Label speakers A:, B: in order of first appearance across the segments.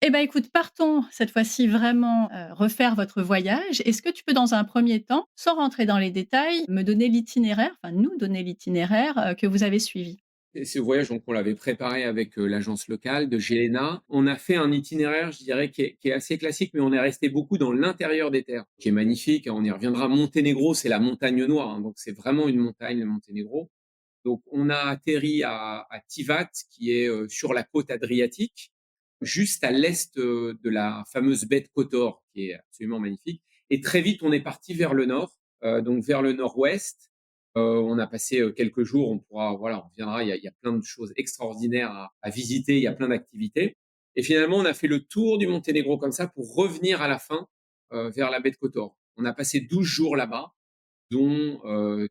A: Eh ben, écoute, partons cette fois-ci vraiment, refaire votre voyage. Est-ce que tu peux dans un premier temps, sans rentrer dans les détails, me donner l'itinéraire, enfin nous donner l'itinéraire, que vous avez suivi?
B: Et ce voyage, donc on l'avait préparé avec, l'agence locale de Géléna. On a fait un itinéraire, je dirais, qui est assez classique, mais on est resté beaucoup dans l'intérieur des terres, qui est magnifique, hein, on y reviendra. Monténégro, c'est la montagne noire, hein, donc c'est vraiment une montagne, le Monténégro. Donc on a atterri à Tivat, qui est, sur la côte adriatique, juste à l'est, de la fameuse baie de Kotor, qui est absolument magnifique. Et très vite, on est parti vers le nord, donc vers le nord-ouest. On a passé, quelques jours, on pourra voilà, on reviendra, il y a plein de choses extraordinaires à visiter, il y a plein d'activités. Et finalement, on a fait le tour du Monténégro comme ça pour revenir à la fin, vers la baie de Kotor. On a passé 12 jours là-bas, dont,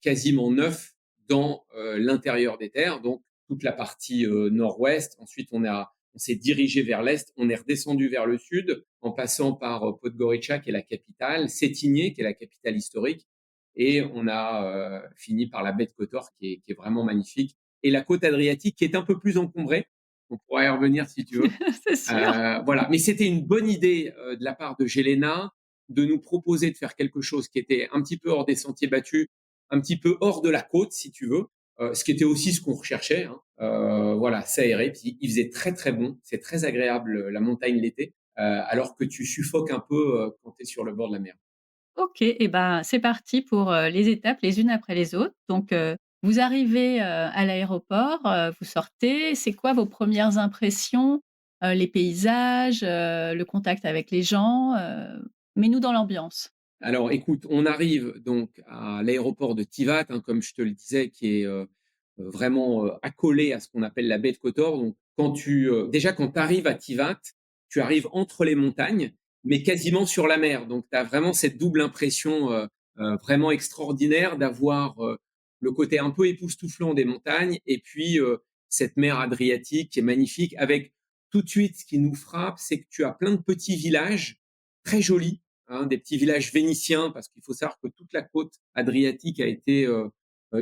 B: quasiment 9 dans, l'intérieur des terres, donc toute la partie, nord-ouest. Ensuite, on s'est dirigé vers l'est, on est redescendu vers le sud en passant par, Podgorica qui est la capitale, Cetinje qui est la capitale historique et on a, fini par la baie de Kotor qui est vraiment magnifique et la côte adriatique qui est un peu plus encombrée. On pourra y revenir si tu veux.
A: C'est sûr.
B: Voilà, mais c'était une bonne idée, de la part de Géléna de nous proposer de faire quelque chose qui était un petit peu hors des sentiers battus, un petit peu hors de la côte, si tu veux, ce qui était aussi ce qu'on recherchait, hein. Voilà, s'aérer, puis il faisait très, très bon. C'est très agréable, la montagne l'été, alors que tu suffoques un peu, quand tu es sur le bord de la mer.
A: OK et ben, c'est parti pour, les étapes les unes après les autres. Donc, vous arrivez, à l'aéroport, vous sortez. C'est quoi vos premières impressions? Les paysages, le contact avec les gens, mets-nous dans l'ambiance.
B: Alors écoute, on arrive donc à l'aéroport de Tivat, hein, comme je te le disais, qui est, vraiment, accolé à ce qu'on appelle la baie de Kotor. Donc déjà quand tu arrives à Tivat, tu arrives entre les montagnes, mais quasiment sur la mer. Donc tu as vraiment cette double impression, vraiment extraordinaire d'avoir, le côté un peu époustouflant des montagnes et puis, cette mer Adriatique qui est magnifique avec tout de suite ce qui nous frappe, c'est que tu as plein de petits villages très jolis, hein, des petits villages vénitiens, parce qu'il faut savoir que toute la côte adriatique a été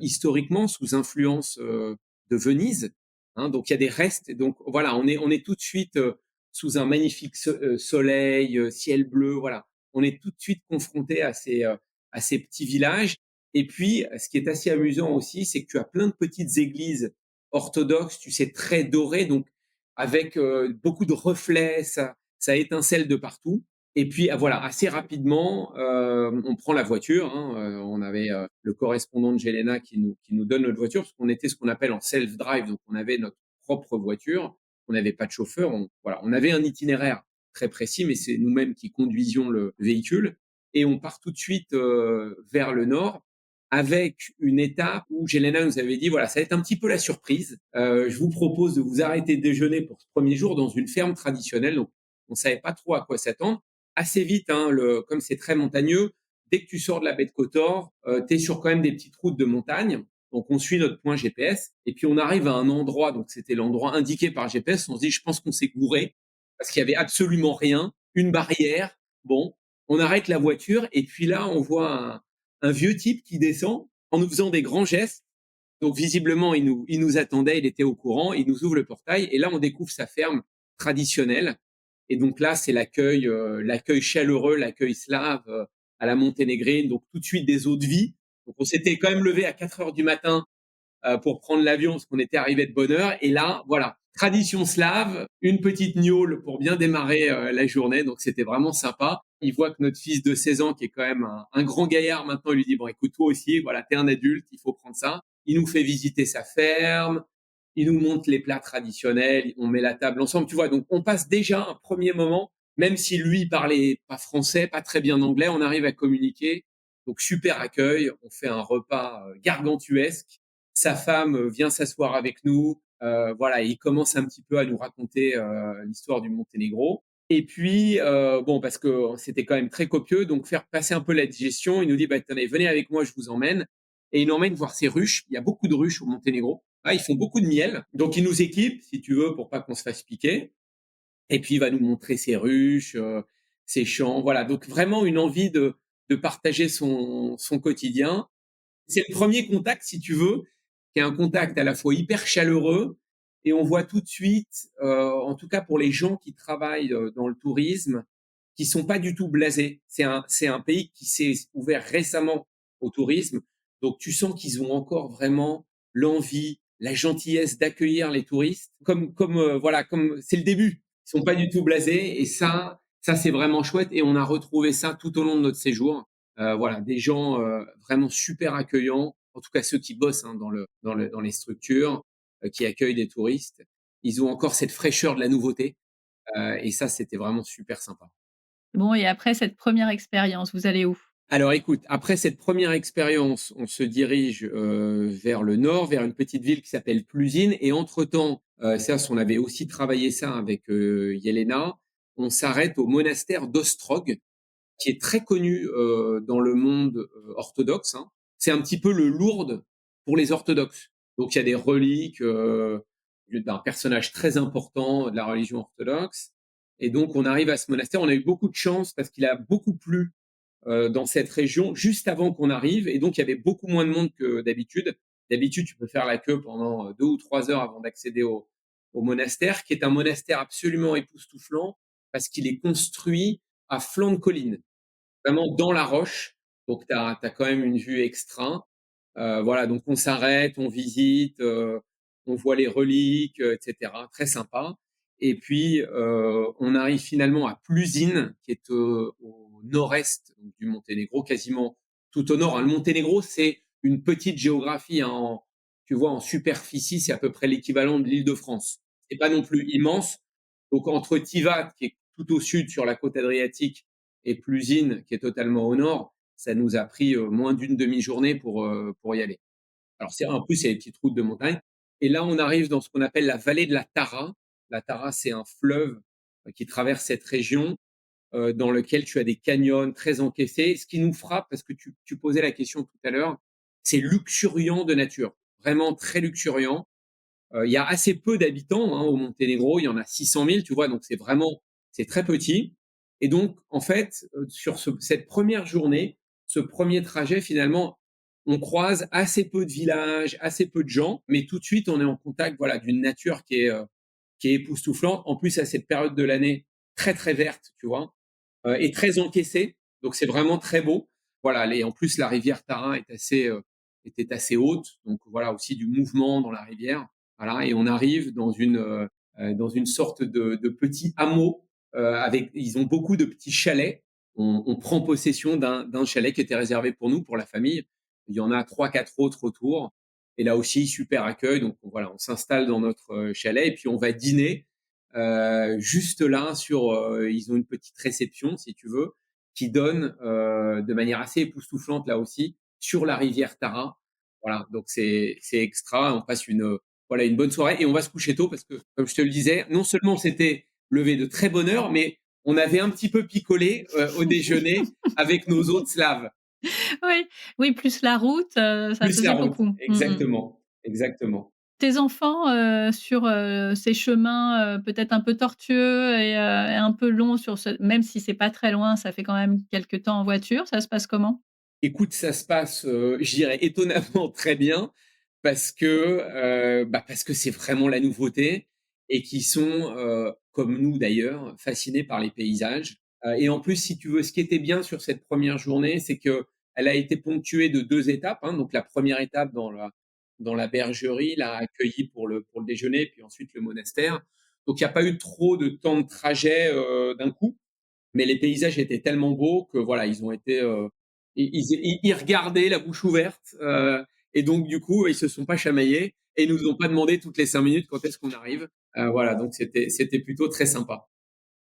B: historiquement sous influence de Venise, hein, donc il y a des restes. Donc voilà, on est tout de suite sous un magnifique soleil, ciel bleu, voilà. On est tout de suite confronté à ces petits villages. Et puis, ce qui est assez amusant aussi, c'est que tu as plein de petites églises orthodoxes, tu sais, très dorées, donc avec beaucoup de reflets, ça étincelle de partout. Et puis, voilà, assez rapidement, on prend la voiture, hein, on avait, le correspondant de Géléna qui nous donne notre voiture, parce qu'on était ce qu'on appelle en self-drive, donc on avait notre propre voiture, on n'avait pas de chauffeur, voilà, on avait un itinéraire très précis, mais c'est nous-mêmes qui conduisions le véhicule et on part tout de suite, vers le nord avec une étape où Géléna nous avait dit: «Voilà, ça va être un petit peu la surprise, je vous propose de vous arrêter déjeuner pour ce premier jour dans une ferme traditionnelle». Donc on savait pas trop à quoi s'attendre. Assez vite, hein, comme c'est très montagneux, dès que tu sors de la baie de Kotor, tu es sur quand même des petites routes de montagne. Donc on suit notre point GPS et puis on arrive à un endroit, donc c'était l'endroit indiqué par GPS. On se dit: «Je pense qu'on s'est gouré» parce qu'il y avait absolument rien, une barrière. Bon, on arrête la voiture et puis là, on voit un vieux type qui descend en nous faisant des grands gestes. Donc visiblement, il nous attendait, il était au courant, il nous ouvre le portail et là, on découvre sa ferme traditionnelle. Et donc là, c'est l'accueil chaleureux, l'accueil slave à la monténégrine, donc tout de suite des eaux de vie. Donc on s'était quand même levé à 4 heures du matin pour prendre l'avion parce qu'on était arrivé de bonne heure. Et là, voilà, tradition slave, une petite gnôle pour bien démarrer la journée. Donc c'était vraiment sympa. Il voit que notre fils de 16 ans, qui est quand même un grand gaillard maintenant, il lui dit, bon, écoute, toi aussi, voilà, t'es un adulte, il faut prendre ça. Il nous fait visiter sa ferme, il nous montre les plats traditionnels, on met la table ensemble, tu vois. Donc on passe déjà un premier moment, même si lui parlait pas français, pas très bien anglais, on arrive à communiquer. Donc super accueil, on fait un repas gargantuesque. Sa femme vient s'asseoir avec nous, voilà, et il commence un petit peu à nous raconter l'histoire du Monténégro. Et puis, bon, parce que c'était quand même très copieux, donc faire passer un peu la digestion, il nous dit, bah, attendez, venez avec moi, je vous emmène. Et il nous emmène voir ses ruches. Il y a beaucoup de ruches au Monténégro. Ah, ils font beaucoup de miel. Donc, il nous équipe, si tu veux, pour pas qu'on se fasse piquer. Et puis, il va nous montrer ses ruches, ses champs. Voilà. Donc, vraiment une envie de partager son quotidien. C'est le premier contact, si tu veux, qui est un contact à la fois hyper chaleureux et on voit tout de suite, en tout cas pour les gens qui travaillent, dans le tourisme, qui sont pas du tout blasés. C'est un pays qui s'est ouvert récemment au tourisme, donc tu sens qu'ils ont encore vraiment l'envie, la gentillesse d'accueillir les touristes voilà, comme c'est le début. Ils sont pas du tout blasés et ça c'est vraiment chouette et on a retrouvé ça tout au long de notre séjour. Voilà, des gens, vraiment super accueillants, en tout cas ceux qui bossent, hein, dans les structures, qui accueillent des touristes. Ils ont encore cette fraîcheur de la nouveauté, et ça, c'était vraiment super sympa.
A: Bon et après cette première expérience, vous allez où?
B: Alors écoute, après cette première expérience, on se dirige, vers le nord, vers une petite ville qui s'appelle Plusines et entre-temps, ça, on avait aussi travaillé ça avec, Yelena, on s'arrête au monastère d'Ostrog, qui est très connu, dans le monde, orthodoxe, hein. C'est un petit peu le Lourdes pour les orthodoxes. Donc il y a des reliques, d'un personnage très important de la religion orthodoxe et donc on arrive à ce monastère. On a eu beaucoup de chance parce qu'il a beaucoup plu, dans cette région juste avant qu'on arrive et donc il y avait beaucoup moins de monde que d'habitude. D'habitude, tu peux faire la queue pendant, 2 ou 3 heures avant d'accéder au monastère, qui est un monastère absolument époustouflant parce qu'il est construit à flanc de colline. Vraiment dans la roche, donc tu as quand même une vue extra. Voilà, donc on s'arrête, on visite, on voit les reliques, et cetera, très sympa et puis, on arrive finalement à Plusines qui est, au nord-est donc du Monténégro, quasiment tout au nord, hein. Le Monténégro, c'est une petite géographie, hein, en tu vois, en superficie, c'est à peu près l'équivalent de l'Île-de-France. C'est pas non plus immense, donc entre Tivat, qui est tout au sud sur la côte adriatique et Plusines, qui est totalement au nord, ça nous a pris, moins d'une demi-journée pour y aller. Alors c'est en plus, il y a des petites routes de montagne et là, on arrive dans ce qu'on appelle la vallée de la Tara. La Tara, c'est un fleuve, qui traverse cette région, dans lequel tu as des canyons très encaissés. Ce qui nous frappe, parce que tu posais la question tout à l'heure, c'est luxuriant de nature, vraiment très luxuriant. Il y a assez peu d'habitants, hein, au Monténégro, il y en a 600 000, tu vois? Donc c'est très petit et donc en fait, sur cette première journée, ce premier trajet finalement, on croise assez peu de villages, assez peu de gens, mais tout de suite on est en contact, voilà, d'une nature qui est époustouflante. En plus à cette période de l'année, très, très verte, tu vois? Et très encaissée, donc c'est vraiment très beau. Voilà, les en plus la rivière Tara était assez haute, donc voilà aussi du mouvement dans la rivière. Voilà et on arrive dans une sorte de petit hameau, avec ils ont beaucoup de petits chalets. On prend possession d'un chalet qui était réservé pour nous, pour la famille. Il y en a trois quatre autres autour et là aussi super accueil, donc voilà, on s'installe dans notre, chalet et puis on va dîner. Juste là sur, ils ont une petite réception si tu veux, qui donne, de manière assez époustouflante là aussi, sur la rivière Tara. Voilà, donc c'est extra. On passe voilà, une bonne soirée et on va se coucher tôt parce que, comme je te le disais, non seulement on s'était levé de très bonne heure, mais on avait un petit peu picolé, au déjeuner avec nos hôtes slaves.
A: Oui, oui, plus la route, ça
B: Plus la
A: faisait
B: route.
A: beaucoup. Mmh mh.
B: Exactement, exactement.
A: Tes enfants, sur, ces chemins, peut-être un peu tortueux et un peu longs sur ce même si c'est pas très loin, ça fait quand même quelque temps en voiture, ça se passe comment?
B: Écoute, ça se passe, je dirais étonnamment très bien parce que c'est vraiment la nouveauté et qu'ils sont, comme nous d'ailleurs, fascinés par les paysages. Et en plus, si tu veux, ce qui était bien sur cette première journée, c'est qu'elle a été ponctuée de 2 étapes, hein. Donc la première étape dans la bergerie, là, accueillie pour le déjeuner, puis ensuite le monastère. Donc il y a pas eu trop de temps de trajet, d'un coup. Mais les paysages étaient tellement beaux que voilà, ils ont été, ils regardaient la bouche ouverte, et donc du coup, ils se sont pas chamaillés et ils nous ont pas demandé toutes les 5 minutes quand est-ce qu'on arrive. Voilà, donc c'était plutôt très sympa.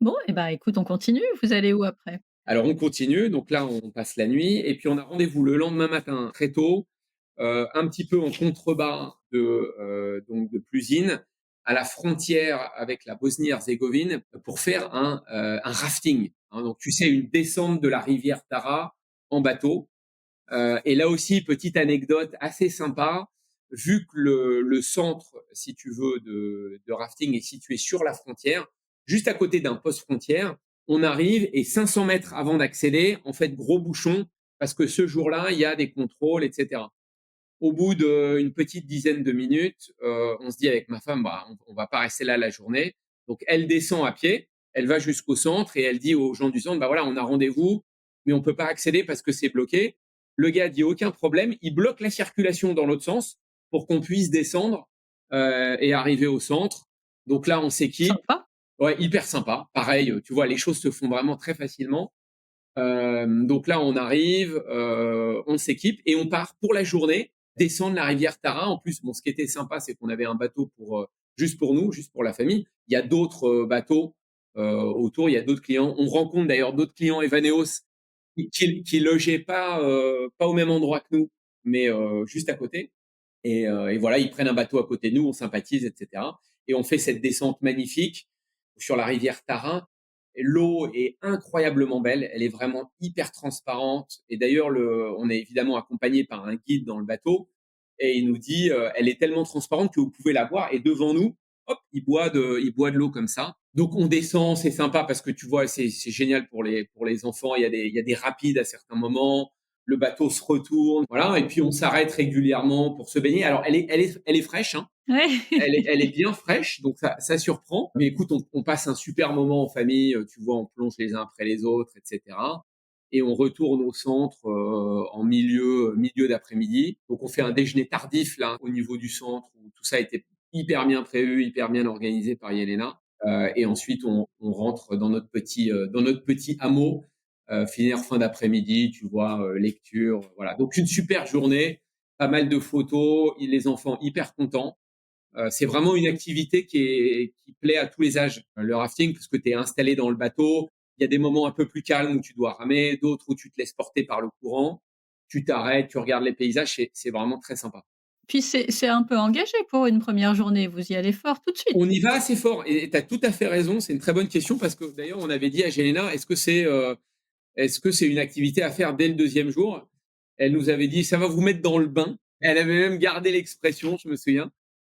A: Bon et bah, écoute, on continue, vous allez où après?
B: Alors on continue, donc là, on passe la nuit et puis on a rendez-vous le lendemain matin très tôt, un petit peu en contrebas donc de Plusines, à la frontière avec la Bosnie-Herzégovine, pour faire un rafting, hein. Donc tu sais, une descente de la rivière Tara en bateau. Et là aussi, petite anecdote assez sympa, vu que le centre, si tu veux, de rafting est situé sur la frontière, juste à côté d'un poste frontière, on arrive et 500 mètres avant d'accéder, en fait, gros bouchon, parce que ce jour-là, il y a des contrôles, etc. Au bout d'une petite dizaine de minutes, on se dit avec ma femme: «Bah, on va pas rester là la journée». Donc elle descend à pied, elle va jusqu'au centre et elle dit aux gens du centre: «Bah, voilà, on a rendez-vous, mais on peut pas accéder parce que c'est bloqué». Le gars dit: «Aucun problème». Il bloque la circulation dans l'autre sens pour qu'on puisse descendre, et arriver au centre. Donc là, on s'équipe.
A: Sympa.
B: Ouais, hyper sympa. Pareil, tu vois, les choses se font vraiment très facilement. Donc là, on arrive, on s'équipe et on part pour la journée descendre la rivière Tara. En plus, bon, ce qui était sympa, c'est qu'on avait un bateau juste pour nous, juste pour la famille. Il y a d'autres bateaux autour, il y a d'autres clients. On rencontre d'ailleurs d'autres clients Evaneos qui logeaient pas au même endroit que nous, mais juste à côté. Et voilà, ils prennent un bateau à côté de nous, on sympathise, etc. Et on fait cette descente magnifique sur la rivière Tarin. L'eau est incroyablement belle, elle est vraiment hyper transparente. Et d'ailleurs, on est évidemment accompagné par un guide dans le bateau, et il nous dit, elle est tellement transparente que vous pouvez la boire. Et devant nous, hop, il boit de l'eau comme ça. Donc on descend, c'est sympa parce que tu vois, c'est génial pour les enfants. Il y a des rapides à certains moments, le bateau se retourne, voilà, et puis on s'arrête régulièrement pour se baigner. Alors elle est fraîche, hein,
A: Ouais.
B: elle est bien fraîche, donc ça surprend. Mais écoute, on passe un super moment en famille, tu vois, on plonge les uns après les autres, etc. Et on retourne au centre en milieu d'après-midi. Donc on fait un déjeuner tardif là au niveau du centre où tout ça a été hyper bien prévu, hyper bien organisé par Yelena. Et ensuite on rentre dans notre petit hameau, finir fin d'après-midi, tu vois, lecture, voilà. Donc une super journée, pas mal de photos, les enfants hyper contents. C'est vraiment une activité qui plaît à tous les âges, le rafting, parce que tu es installé dans le bateau. Il y a des moments un peu plus calmes où tu dois ramer, d'autres où tu te laisses porter par le courant. Tu t'arrêtes, tu regardes les paysages, c'est vraiment très sympa.
A: Puis c'est un peu engagé pour une première journée, vous y allez fort tout de suite?
B: On y va assez fort et tu as tout à fait raison, c'est une très bonne question parce que d'ailleurs on avait dit à Jelena: «Est-ce que c'est une activité à faire dès le deuxième jour?» Elle nous avait dit: «Ça va vous mettre dans le bain». Elle avait même gardé l'expression, je me souviens.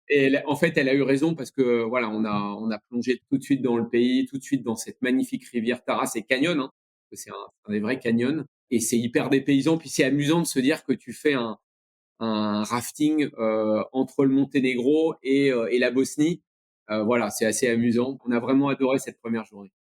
B: Et en fait, elle a eu raison parce que voilà, on a plongé tout de suite dans le pays, tout de suite dans cette magnifique rivière Tara. C'est canyon, hein, c'est un des vrais canyons, et c'est hyper dépaysant. Puis c'est amusant de se dire que tu fais un rafting entre le Monténégro et la Bosnie. Voilà, c'est assez amusant. On a vraiment adoré cette première journée.